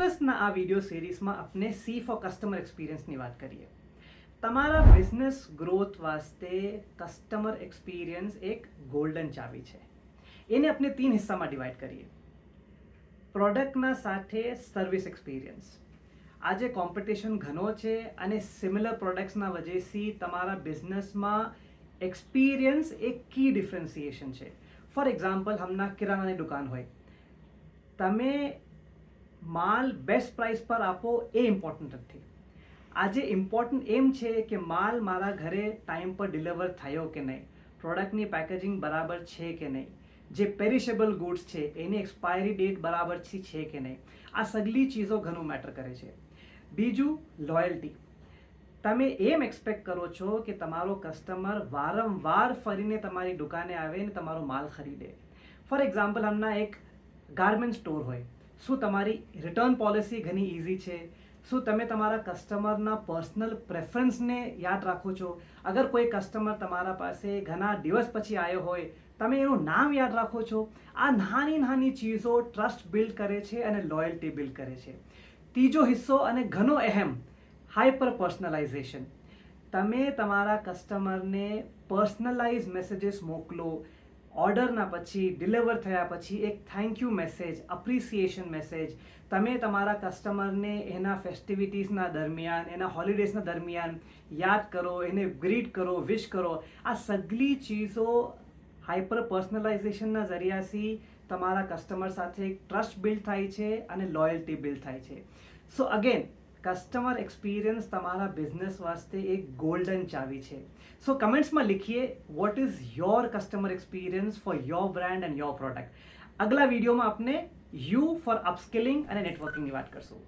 ફોકસના આ વિડીયો સિરીઝમાં આપણે સી ફોર કસ્ટમર એક્સપિરિયન્સની વાત કરીએ. તમારા બિઝનેસ ગ્રોથ વાસ્તે કસ્ટમર એક્સપિરિયન્સ એક ગોલ્ડન ચાવી છે. એને આપણે 3 હિસ્સામાં ડિવાઈડ કરીએ. પ્રોડક્ટના સાથે સર્વિસ એક્સપિરિયન્સ. આજે કોમ્પિટિશન ઘણો છે અને સિમિલર પ્રોડક્ટ્સના વજહથી તમારા બિઝનેસમાં એક્સપિરિયન્સ એક કી ડિફરન્સિએશન છે. ફોર એક્ઝામ્પલ, હમણાં કિરાણાની દુકાન હોય, તમે માલ બેસ્ટ પ્રાઇસ પર આપો એ ઇમ્પોર્ટન્ટ નથી. આજે ઇમ્પોર્ટન્ટ એમ છે કે માલ મારા ઘરે ટાઈમ પર ડિલિવર થયો કે નહીં, પ્રોડક્ટની પેકેજિંગ બરાબર છે કે નહીં, જે પેરિશેબલ ગુડ્સ છે એની એક્સપાયરી ડેટ બરાબર છે કે નહીં. આ સગલી ચીજો ઘણું મેટર કરે છે. બીજું, લોયલ્ટી. તમે એમ એક્સપેક્ટ કરો છો કે તમારો કસ્ટમર વારંવાર ફરીને તમારી દુકાને આવે ને તમારો માલ ખરીદે. ફોર એક્ઝામ્પલ, હમણાં એક ગાર્મેન્ટ સ્ટોર હોય, શું તમારી રિટર્ન પોલિસી ઘણી ઇઝી છે? શું તમે તમારા કસ્ટમરના પર્સનલ પ્રેફરન્સને યાદ રાખો છો? અગર કોઈ કસ્ટમર તમારા પાસે ઘણા દિવસ પછી આવ્યો હોય, તમે એનું નામ યાદ રાખો છો? આ નાની નાની ચીજો ટ્રસ્ટ બિલ્ડ કરે છે અને લોયલ્ટી બિલ્ડ કરે છે. ત્રીજો હિસ્સો અને ઘણો અહેમ, હાઇપર પર્સનલાઇઝેશન. તમે તમારા કસ્ટમરને પર્સનલાઇઝ મેસેજીસ મોકલો. ઓર્ડરના પછી, ડિલિવર થયા પછી એક thank you message, appreciation message. તમે તમારા કસ્ટમરને એના ફેસ્ટિવિટીઝના દરમિયાન, એના હોલિડેઝના દરમિયાન યાદ કરો, એને ગ્રીટ કરો, વિશ કરો. આ સગલી ચીજો હાઇપર પર્સનલાઇઝેશનના જરિયાથી તમારા કસ્ટમર સાથે એક ટ્રસ્ટ બિલ્ડ થાય છે અને લોયલ્ટી બિલ્ડ થાય છે. સો અગેન, કસ્ટમર એક્સપિરિયન્સ તમારા બિઝનેસ વાસ્તે એક ગોલ્ડન ચાવી છે. સો કમેન્ટ્સમાં લીખીએ, what is your customer experience for your brand and your product. અગલા વિડીયોમાં આપણે યુ ફોર અપસ્કિલિંગ અને નેટવર્કિંગની વાત કરશું.